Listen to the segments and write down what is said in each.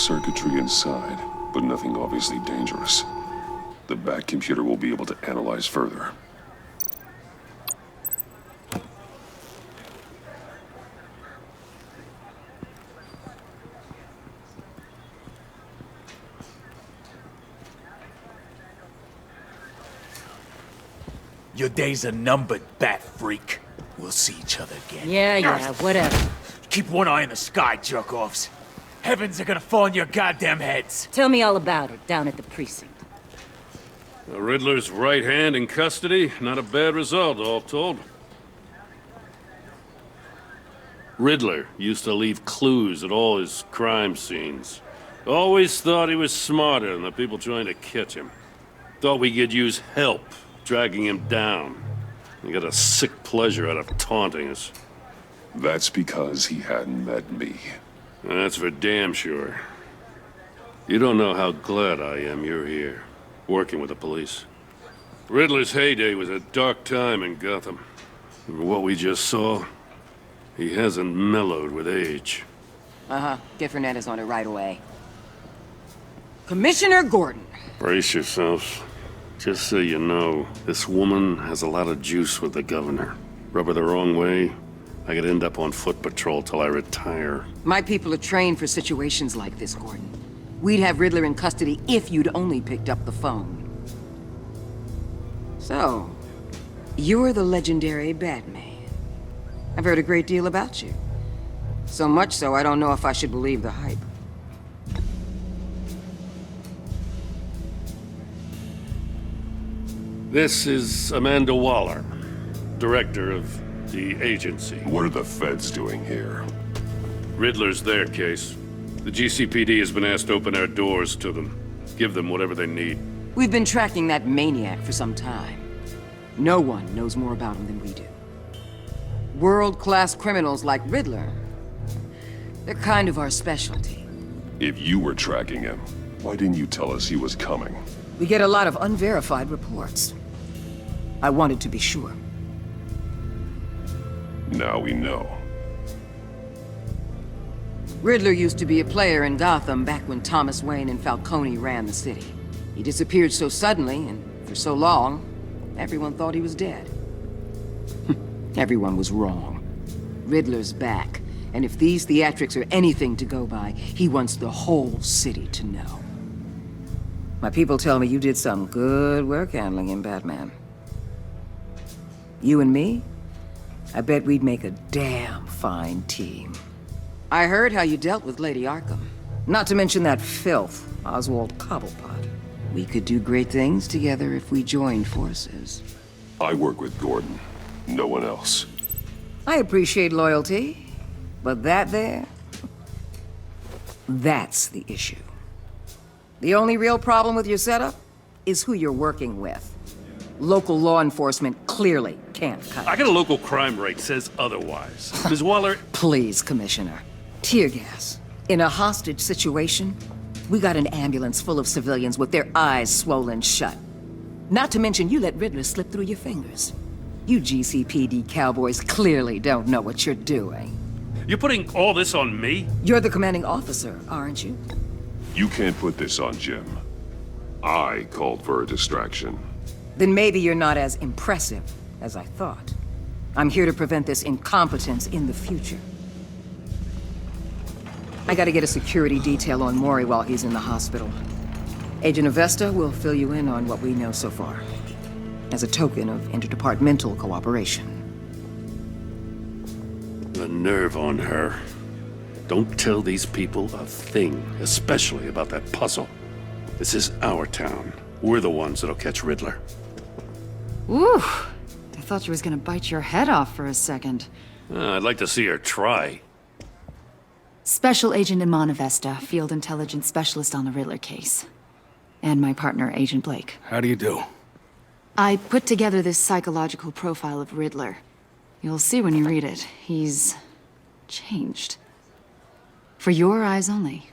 circuitry inside, but nothing obviously dangerous. The Bat computer will be able to analyze further. Your days are numbered, Bat Freak. We'll see each other again. Yeah, whatever. Keep one eye in the sky, jerk-offs. Heavens are gonna fall on your goddamn heads. Tell me all about it down at the precinct. The Riddler's right hand in custody. Not a bad result, all told. Riddler used to leave clues at all his crime scenes. Always thought he was smarter than the people trying to catch him. Thought we could use help dragging him down. He got a sick pleasure out of taunting us. That's because he hadn't met me. That's for damn sure. You don't know how glad I am you're here, working with the police. Riddler's heyday was a dark time in Gotham. And what we just saw, he hasn't mellowed with age. Uh-huh. Get Fernandez on it right away. Commissioner Gordon. Brace yourselves. Just so you know, this woman has a lot of juice with the governor. Rub her the wrong way, I could end up on foot patrol till I retire. My people are trained for situations like this, Gordon. We'd have Riddler in custody if you'd only picked up the phone. So, you're the legendary Batman. I've heard a great deal about you. So much so, I don't know if I should believe the hype. This is Amanda Waller, director of the agency. What are the feds doing here? Riddler's their case. The GCPD has been asked to open our doors to them. Give them whatever they need. We've been tracking that maniac for some time. No one knows more about him than we do. World-class criminals like Riddler, they're kind of our specialty. If you were tracking him, why didn't you tell us he was coming? We get a lot of unverified reports. I wanted to be sure. Now we know. Riddler used to be a player in Gotham back when Thomas Wayne and Falcone ran the city. He disappeared so suddenly and for so long, everyone thought he was dead. Everyone was wrong. Riddler's back, and if these theatrics are anything to go by, he wants the whole city to know. My people tell me you did some good work handling him, Batman. You and me? I bet we'd make a damn fine team. I heard how you dealt with Lady Arkham. Not to mention that filth, Oswald Cobblepot. We could do great things together if we joined forces. I work with Gordon. No one else. I appreciate loyalty, but that there... that's the issue. The only real problem with your setup is who you're working with. Local law enforcement clearly can't cut it. I got a local crime rate says otherwise. Ms. Waller... Please, Commissioner. Tear gas. In a hostage situation, we got an ambulance full of civilians with their eyes swollen shut. Not to mention you let Riddler slip through your fingers. You GCPD cowboys clearly don't know what you're doing. You're putting all this on me? You're the commanding officer, aren't you? You can't put this on Jim. I called for a distraction. Then maybe you're not as impressive as I thought. I'm here to prevent this incompetence in the future. I gotta get a security detail on Mori while he's in the hospital. Agent Avesta will fill you in on what we know so far, as a token of interdepartmental cooperation. The nerve on her. Don't tell these people a thing, especially about that puzzle. This is our town. We're the ones that'll catch Riddler. Ooh, I thought she was gonna bite your head off for a second. I'd like to see her try. Special Agent Iman Avesta, Field Intelligence Specialist on the Riddler case. And my partner, Agent Blake. How do you do? I put together this psychological profile of Riddler. You'll see when you read it. He's... changed. For your eyes only,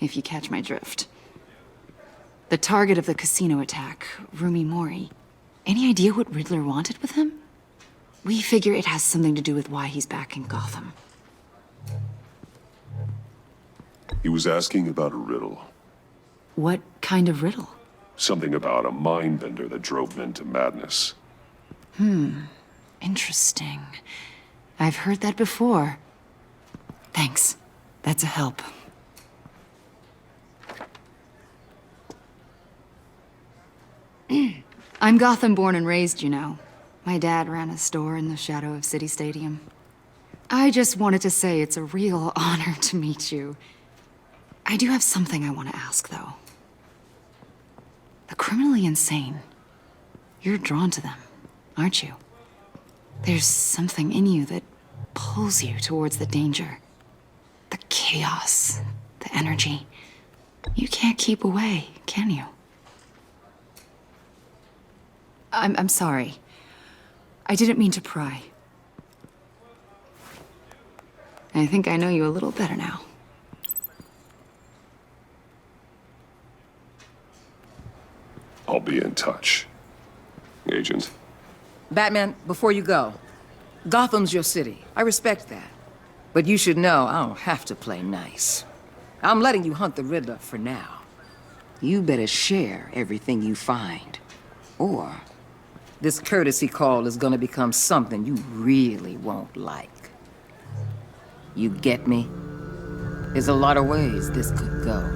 if you catch my drift. The target of the casino attack, Rumi Mori. Any idea what Riddler wanted with him? We figure it has something to do with why he's back in Gotham. He was asking about a riddle. What kind of riddle? Something about a mind bender that drove men to madness. Interesting. I've heard that before. Thanks. That's a help. I'm Gotham born and raised, you know. My dad ran a store in the shadow of City Stadium. I just wanted to say it's a real honor to meet you. I do have something I want to ask, though. The criminally insane. You're drawn to them, aren't you? There's something in you that pulls you towards the danger. The chaos, the energy. You can't keep away, can you? I'm sorry. I didn't mean to pry. I think I know you a little better now. I'll be in touch. Agent. Batman, before you go, Gotham's your city. I respect that. But you should know I don't have to play nice. I'm letting you hunt the Riddler for now. You better share everything you find. Or this courtesy call is gonna become something you really won't like. You get me? There's a lot of ways this could go.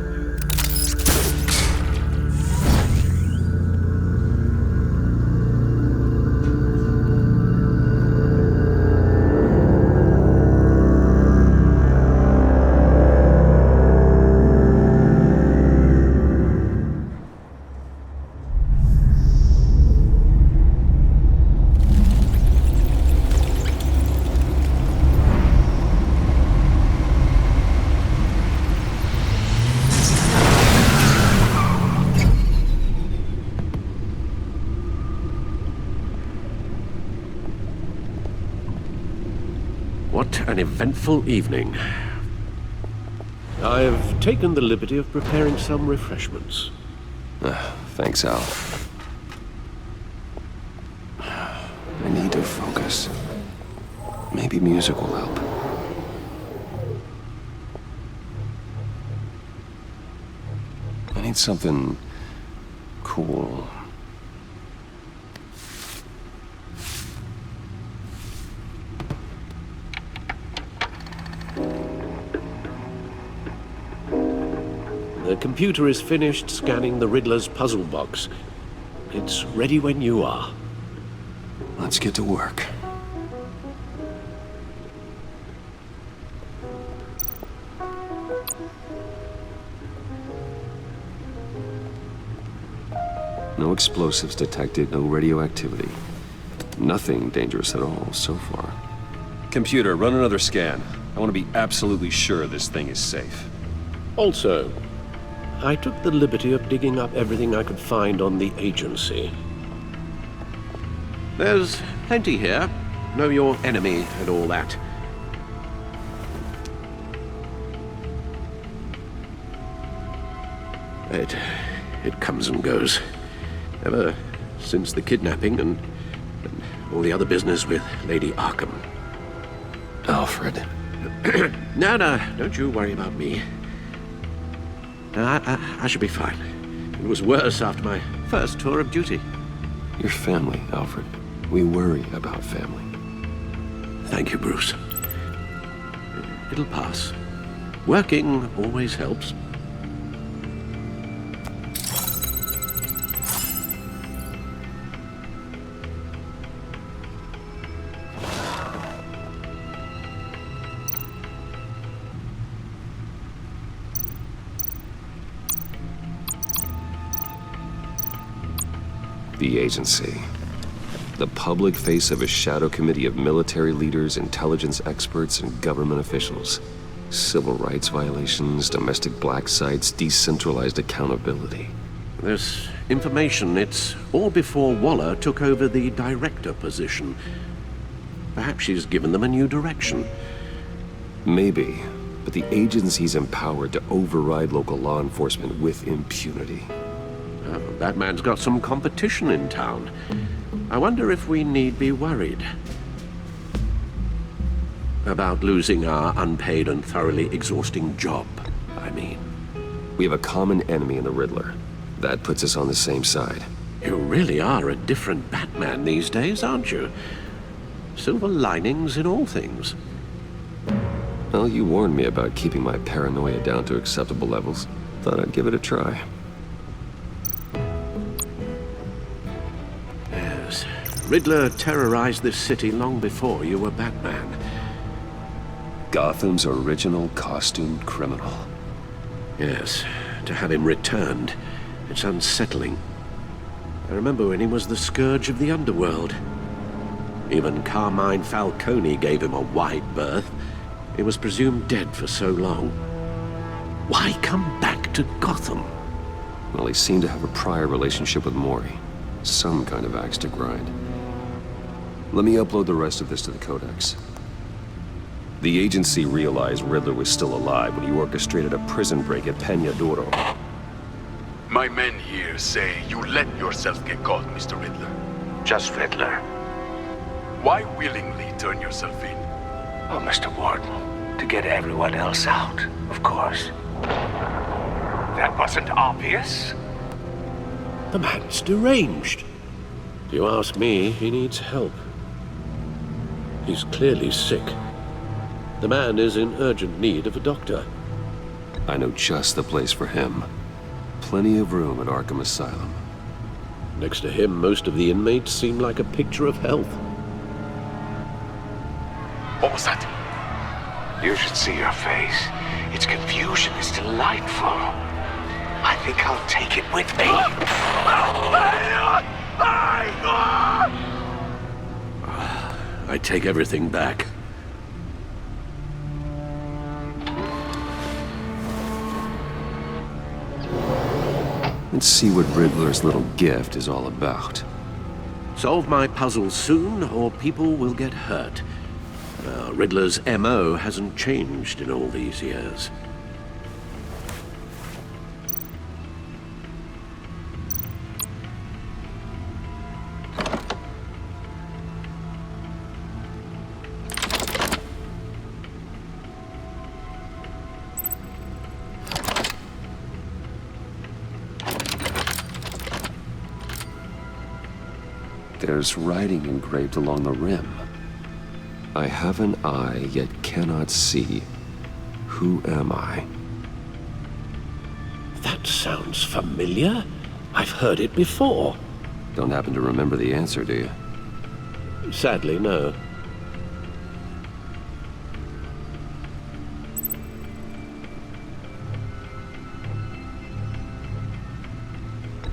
What an eventful evening. I've taken the liberty of preparing some refreshments. Thanks, Al. I need to focus. Maybe music will help. I need something cool. The computer is finished scanning the Riddler's puzzle box. It's ready when you are. Let's get to work. No explosives detected, no radioactivity. Nothing dangerous at all so far. Computer, run another scan. I want to be absolutely sure this thing is safe. Also, I took the liberty of digging up everything I could find on the agency. There's plenty here. Know your enemy and all that. It comes and goes. Ever since the kidnapping and all the other business with Lady Arkham. Alfred. No, don't you worry about me. I should be fine. It was worse after my first tour of duty. Your family, Alfred. We worry about family. Thank you, Bruce. It'll pass. Working always helps. The agency. The public face of a shadow committee of military leaders, intelligence experts, and government officials. Civil rights violations, domestic black sites, decentralized accountability. This information, it's all before Waller took over the director position. Perhaps she's given them a new direction. Maybe, but the agency's empowered to override local law enforcement with impunity. Batman's got some competition in town. I wonder if we need be worried about losing our unpaid and thoroughly exhausting job, I mean. We have a common enemy in the Riddler. That puts us on the same side. You really are a different Batman these days, aren't you? Silver linings in all things. Well, you warned me about keeping my paranoia down to acceptable levels. Thought I'd give it a try. Yes. Riddler terrorized this city long before you were Batman. Gotham's original costumed criminal. Yes. To have him returned, it's unsettling. I remember when he was the scourge of the underworld. Even Carmine Falcone gave him a wide berth. He was presumed dead for so long. Why come back to Gotham? Well, he seemed to have a prior relationship with Mori. Some kind of axe to grind. Let me upload the rest of this to the Codex. The agency realized Riddler was still alive when he orchestrated a prison break at Peña Duro. My men here say you let yourself get caught, Mr. Riddler. Just Riddler. Why willingly turn yourself in? Oh, Mr. Warden, to get everyone else out, of course. That wasn't obvious. The man's deranged. If you ask me, he needs help. He's clearly sick. The man is in urgent need of a doctor. I know just the place for him. Plenty of room at Arkham Asylum. Next to him, most of the inmates seem like a picture of health. What was that? You should see your face. Its confusion is delightful. I think I'll take it with me. I take everything back. Let's see what Riddler's little gift is all about. Solve my puzzles soon, or people will get hurt. Riddler's MO hasn't changed in all these years. There's writing engraved along the rim. I have an eye, yet cannot see. Who am I? That sounds familiar. I've heard it before. Don't happen to remember the answer, do you? Sadly, no.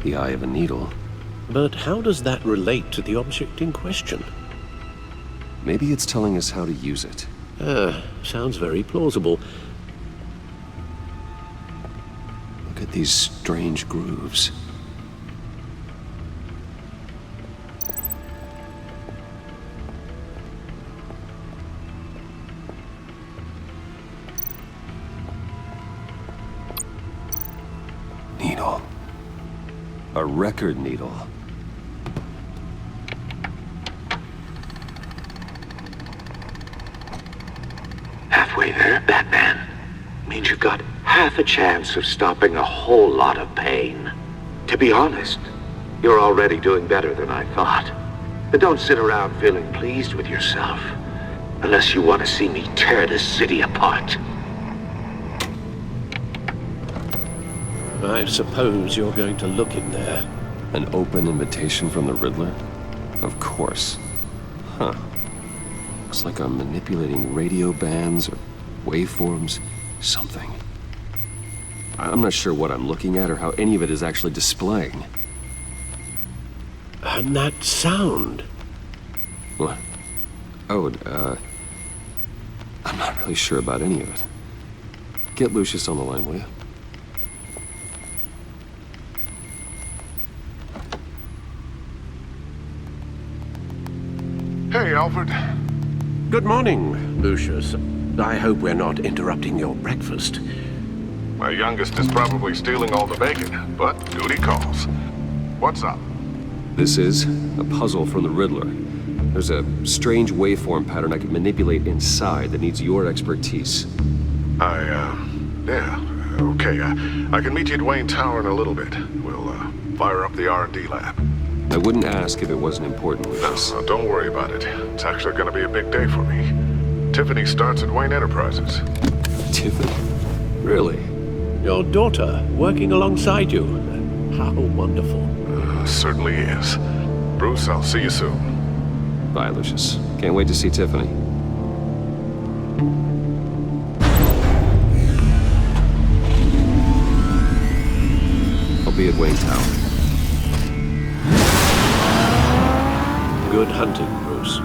The eye of a needle. But how does that relate to the object in question? Maybe it's telling us how to use it. Sounds very plausible. Look at these strange grooves. Needle. A record needle. Halfway there, Batman. Means you've got half a chance of stopping a whole lot of pain. To be honest, you're already doing better than I thought. But don't sit around feeling pleased with yourself. Unless you want to see me tear this city apart. I suppose you're going to look in there. An open invitation from the Riddler? Of course. Huh. Looks like I'm manipulating radio bands or waveforms, something. I'm not sure what I'm looking at or how any of it is actually displaying. And that sound. What? Oh, I'm not really sure about any of it. Get Lucius on the line, will you? Hey, Alfred. Good morning, Lucius. I hope we're not interrupting your breakfast. My youngest is probably stealing all the bacon, but duty calls. What's up? This is a puzzle from the Riddler. There's a strange waveform pattern I can manipulate inside that needs your expertise. Yeah, Okay, I can meet you at Wayne Tower in a little bit. We'll, fire up the R&D lab. I wouldn't ask if it wasn't important, No, Lucas. don't worry about it. It's actually gonna be a big day for me. Tiffany starts at Wayne Enterprises. Tiffany? Really? Your daughter working alongside you. How wonderful. Certainly is. Bruce, I'll see you soon. Bye, Lucius. Can't wait to see Tiffany. I'll be at Wayne Tower. Good hunting, Bruce.